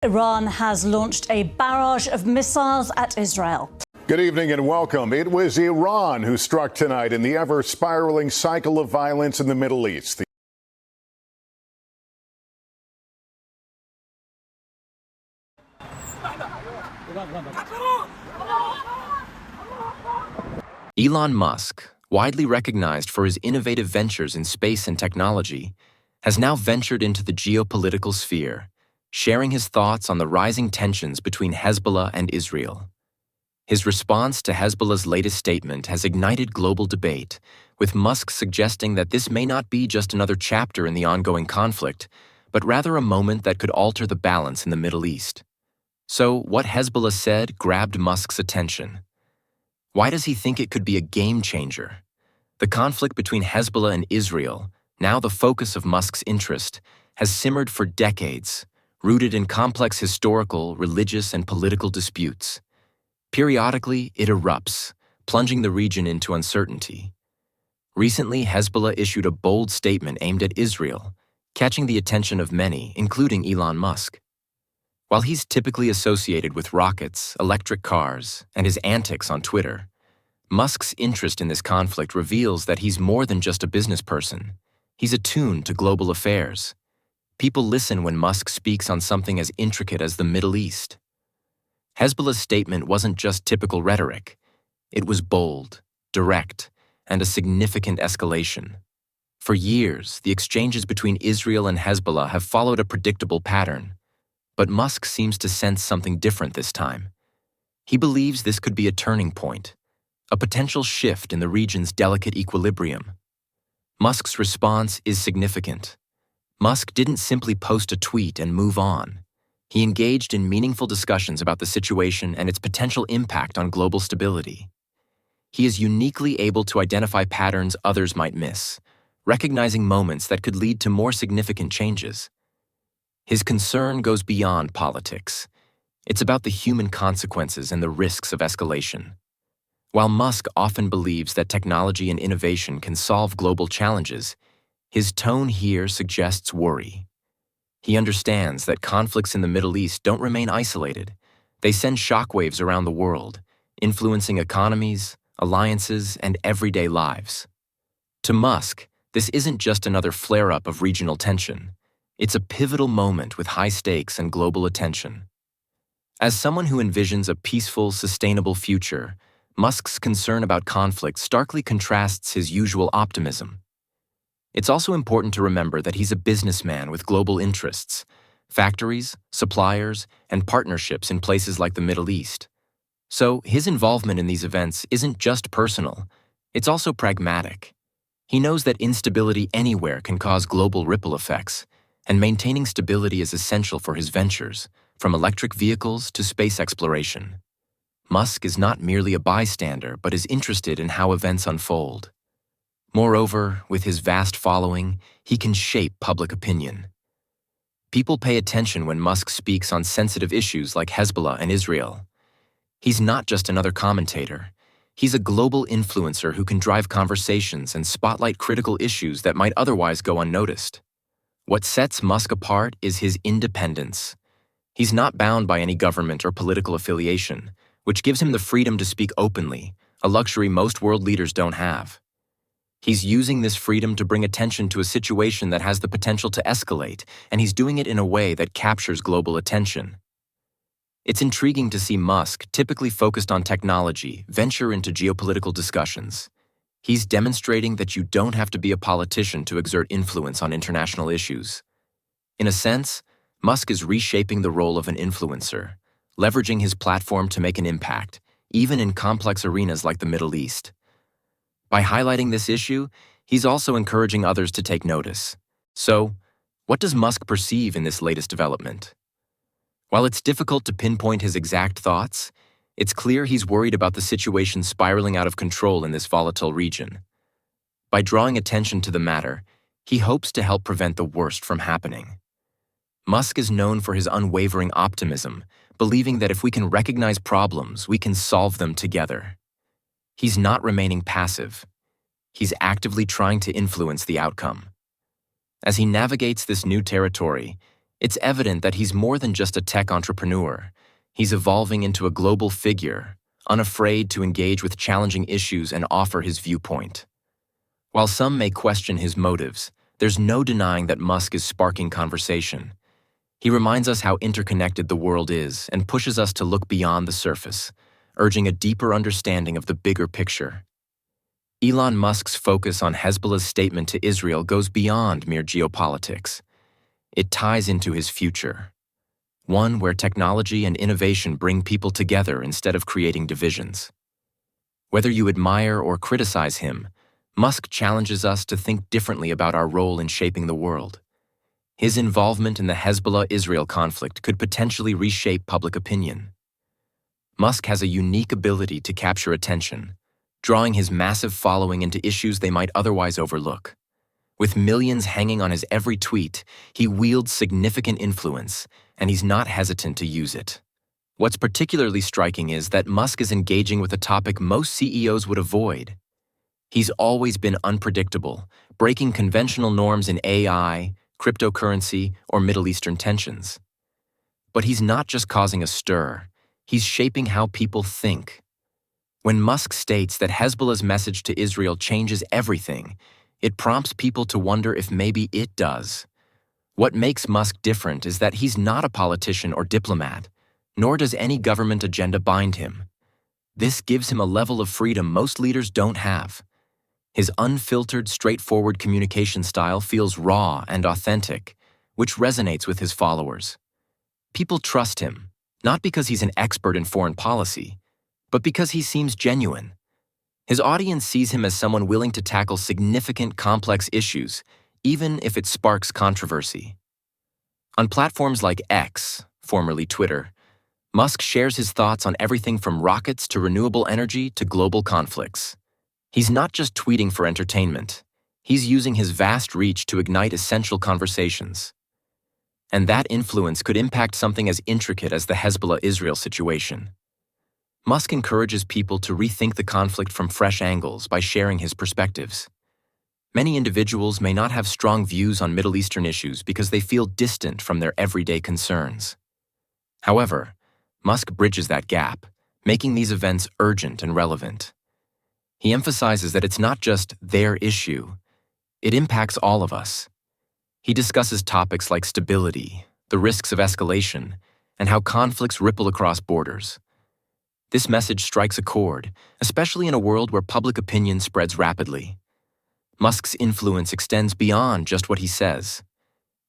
Iran has launched a barrage of missiles at Israel. Good evening and welcome. It was Iran who struck tonight in the ever-spiraling cycle of violence in the Middle East. Elon Musk, widely recognized for his innovative ventures in space and technology, has now ventured into the geopolitical sphere, sharing his thoughts on the rising tensions between Hezbollah and Israel. His response to Hezbollah's latest statement has ignited global debate, with Musk suggesting that this may not be just another chapter in the ongoing conflict, but rather a moment that could alter the balance in the Middle East. So, what Hezbollah said grabbed Musk's attention. Why does he think it could be a game changer? The conflict between Hezbollah and Israel, now the focus of Musk's interest, has simmered for decades, rooted in complex historical, religious, and political disputes. Periodically, it erupts, plunging the region into uncertainty. Recently, Hezbollah issued a bold statement aimed at Israel, catching the attention of many, including Elon Musk. While he's typically associated with rockets, electric cars, and his antics on Twitter, Musk's interest in this conflict reveals that he's more than just a business person. He's attuned to global affairs. People listen when Musk speaks on something as intricate as the Middle East. Hezbollah's statement wasn't just typical rhetoric. It was bold, direct, and a significant escalation. For years, the exchanges between Israel and Hezbollah have followed a predictable pattern. But Musk seems to sense something different this time. He believes this could be a turning point, a potential shift in the region's delicate equilibrium. Musk's response is significant. Musk didn't simply post a tweet and move on. He engaged in meaningful discussions about the situation and its potential impact on global stability. He is uniquely able to identify patterns others might miss, recognizing moments that could lead to more significant changes. His concern goes beyond politics. It's about the human consequences and the risks of escalation. While Musk often believes that technology and innovation can solve global challenges, his tone here suggests worry. He understands that conflicts in the Middle East don't remain isolated. They send shockwaves around the world, influencing economies, alliances, and everyday lives. To Musk, this isn't just another flare-up of regional tension. It's a pivotal moment with high stakes and global attention. As someone who envisions a peaceful, sustainable future, Musk's concern about conflict starkly contrasts his usual optimism. It's also important to remember that he's a businessman with global interests, factories, suppliers, and partnerships in places like the Middle East. So his involvement in these events isn't just personal, it's also pragmatic. He knows that instability anywhere can cause global ripple effects, and maintaining stability is essential for his ventures, from electric vehicles to space exploration. Musk is not merely a bystander, but is interested in how events unfold. Moreover, with his vast following, he can shape public opinion. People pay attention when Musk speaks on sensitive issues like Hezbollah and Israel. He's not just another commentator. He's a global influencer who can drive conversations and spotlight critical issues that might otherwise go unnoticed. What sets Musk apart is his independence. He's not bound by any government or political affiliation, which gives him the freedom to speak openly, a luxury most world leaders don't have. He's using this freedom to bring attention to a situation that has the potential to escalate, and he's doing it in a way that captures global attention. It's intriguing to see Musk, typically focused on technology, venture into geopolitical discussions. He's demonstrating that you don't have to be a politician to exert influence on international issues. In a sense, Musk is reshaping the role of an influencer, leveraging his platform to make an impact, even in complex arenas like the Middle East. By highlighting this issue, he's also encouraging others to take notice. So, what does Musk perceive in this latest development? While it's difficult to pinpoint his exact thoughts, it's clear he's worried about the situation spiraling out of control in this volatile region. By drawing attention to the matter, he hopes to help prevent the worst from happening. Musk is known for his unwavering optimism, believing that if we can recognize problems, we can solve them together. He's not remaining passive. He's actively trying to influence the outcome. As he navigates this new territory, It's evident that he's more than just a tech entrepreneur. He's evolving into a global figure, unafraid to engage with challenging issues and offer his viewpoint. While some may question his motives, there's no denying that Musk is sparking conversation. He reminds us how interconnected the world is and pushes us to look beyond the surface, urging a deeper understanding of the bigger picture. Elon Musk's focus on Hezbollah's statement to Israel goes beyond mere geopolitics. It ties into his future, one where technology and innovation bring people together instead of creating divisions. Whether you admire or criticize him, Musk challenges us to think differently about our role in shaping the world. His involvement in the Hezbollah-Israel conflict could potentially reshape public opinion. Musk has a unique ability to capture attention, drawing his massive following into issues they might otherwise overlook. With millions hanging on his every tweet, he wields significant influence, and he's not hesitant to use it. What's particularly striking is that Musk is engaging with a topic most CEOs would avoid. He's always been unpredictable, breaking conventional norms in AI, cryptocurrency, or Middle Eastern tensions. But he's not just causing a stir, he's shaping how people think. When Musk states that Hezbollah's message to Israel changes everything, it prompts people to wonder if maybe it does. What makes Musk different is that he's not a politician or diplomat, nor does any government agenda bind him. This gives him a level of freedom most leaders don't have. His unfiltered, straightforward communication style feels raw and authentic, which resonates with his followers. People trust him, not because he's an expert in foreign policy, but because he seems genuine. His audience sees him as someone willing to tackle significant, complex issues, even if it sparks controversy. On platforms like X, formerly Twitter, Musk shares his thoughts on everything from rockets to renewable energy to global conflicts. He's not just tweeting for entertainment. He's using his vast reach to ignite essential conversations. And that influence could impact something as intricate as the Hezbollah-Israel situation. Musk encourages people to rethink the conflict from fresh angles by sharing his perspectives. Many individuals may not have strong views on Middle Eastern issues because they feel distant from their everyday concerns. However, Musk bridges that gap, making these events urgent and relevant. He emphasizes that it's not just their issue, it impacts all of us. He discusses topics like stability, the risks of escalation, and how conflicts ripple across borders. This message strikes a chord, especially in a world where public opinion spreads rapidly. Musk's influence extends beyond just what he says.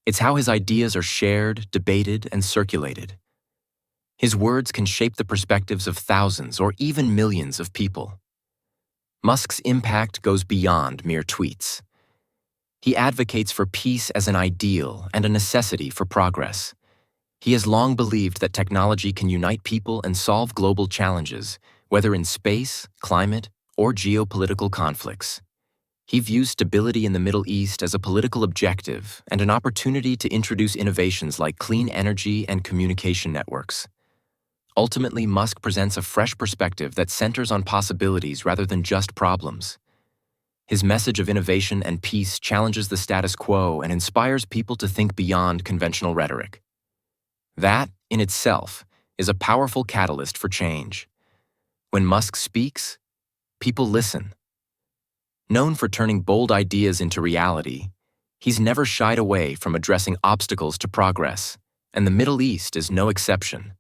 It's how his ideas are shared, debated, and circulated. His words can shape the perspectives of thousands or even millions of people. Musk's impact goes beyond mere tweets. He advocates for peace as an ideal and a necessity for progress. He has long believed that technology can unite people and solve global challenges, whether in space, climate, or geopolitical conflicts. He views stability in the Middle East as a political objective and an opportunity to introduce innovations like clean energy and communication networks. Ultimately, Musk presents a fresh perspective that centers on possibilities rather than just problems. His message of innovation and peace challenges the status quo and inspires people to think beyond conventional rhetoric. That, in itself, is a powerful catalyst for change. When Musk speaks, people listen. Known for turning bold ideas into reality, he's never shied away from addressing obstacles to progress, and the Middle East is no exception.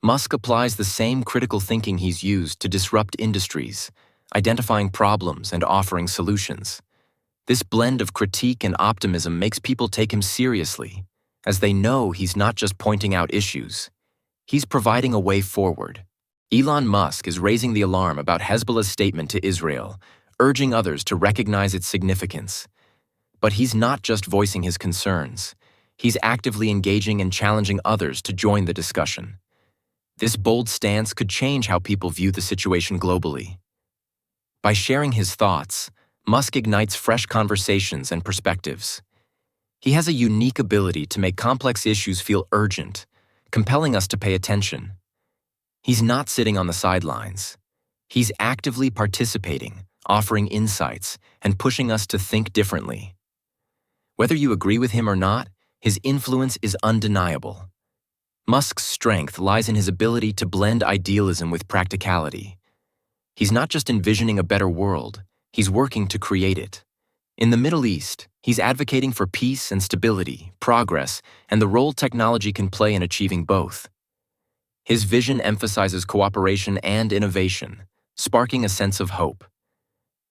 Musk applies the same critical thinking he's used to disrupt industries, identifying problems and offering solutions. This blend of critique and optimism makes people take him seriously, as they know he's not just pointing out issues. He's providing a way forward. Elon Musk is raising the alarm about Hezbollah's statement to Israel, urging others to recognize its significance. But he's not just voicing his concerns. He's actively engaging and challenging others to join the discussion. This bold stance could change how people view the situation globally. By sharing his thoughts, Musk ignites fresh conversations and perspectives. He has a unique ability to make complex issues feel urgent, compelling us to pay attention. He's not sitting on the sidelines. He's actively participating, offering insights, and pushing us to think differently. Whether you agree with him or not, his influence is undeniable. Musk's strength lies in his ability to blend idealism with practicality. He's not just envisioning a better world, he's working to create it. In the Middle East, he's advocating for peace and stability, progress, and the role technology can play in achieving both. His vision emphasizes cooperation and innovation, sparking a sense of hope.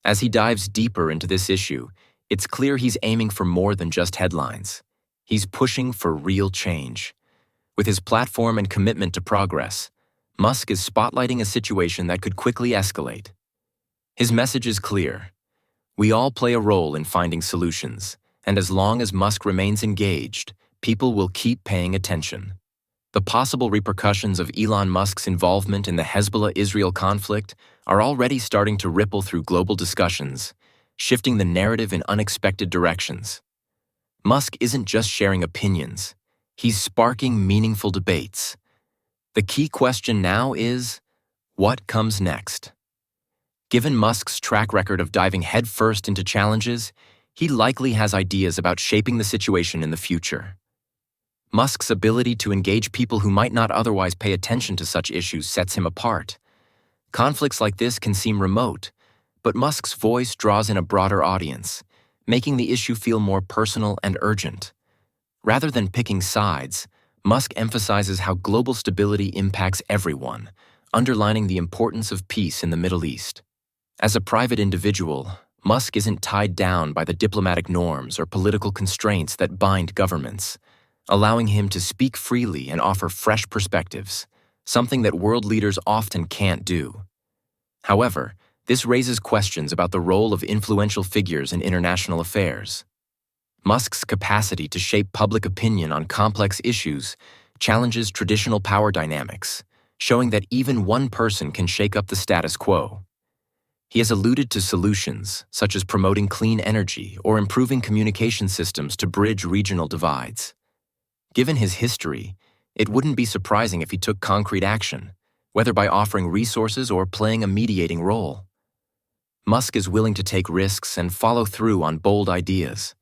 As he dives deeper into this issue, it's clear he's aiming for more than just headlines. He's pushing for real change. With his platform and commitment to progress, Musk is spotlighting a situation that could quickly escalate. His message is clear. We all play a role in finding solutions, and as long as Musk remains engaged, people will keep paying attention. The possible repercussions of Elon Musk's involvement in the Hezbollah-Israel conflict are already starting to ripple through global discussions, shifting the narrative in unexpected directions. Musk isn't just sharing opinions, he's sparking meaningful debates. The key question now is, what comes next? Given Musk's track record of diving headfirst into challenges, he likely has ideas about shaping the situation in the future. Musk's ability to engage people who might not otherwise pay attention to such issues sets him apart. Conflicts like this can seem remote, but Musk's voice draws in a broader audience, making the issue feel more personal and urgent. Rather than picking sides, Musk emphasizes how global stability impacts everyone, underlining the importance of peace in the Middle East. As a private individual, Musk isn't tied down by the diplomatic norms or political constraints that bind governments, allowing him to speak freely and offer fresh perspectives, something that world leaders often can't do. However, this raises questions about the role of influential figures in international affairs. Musk's capacity to shape public opinion on complex issues challenges traditional power dynamics, showing that even one person can shake up the status quo. He has alluded to solutions, such as promoting clean energy or improving communication systems to bridge regional divides. Given his history, it wouldn't be surprising if he took concrete action, whether by offering resources or playing a mediating role. Musk is willing to take risks and follow through on bold ideas.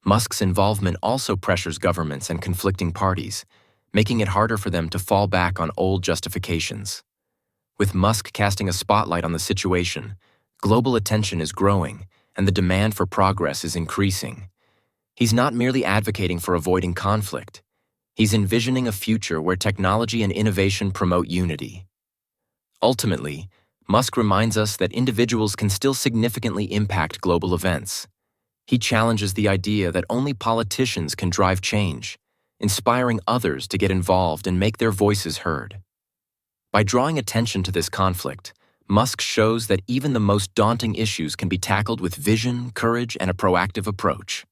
Musk's involvement also pressures governments and conflicting parties, making it harder for them to fall back on old justifications. With Musk casting a spotlight on the situation, global attention is growing and the demand for progress is increasing. He's not merely advocating for avoiding conflict. He's envisioning a future where technology and innovation promote unity. Ultimately, Musk reminds us that individuals can still significantly impact global events. He challenges the idea that only politicians can drive change, inspiring others to get involved and make their voices heard. By drawing attention to this conflict, Musk shows that even the most daunting issues can be tackled with vision, courage, and a proactive approach.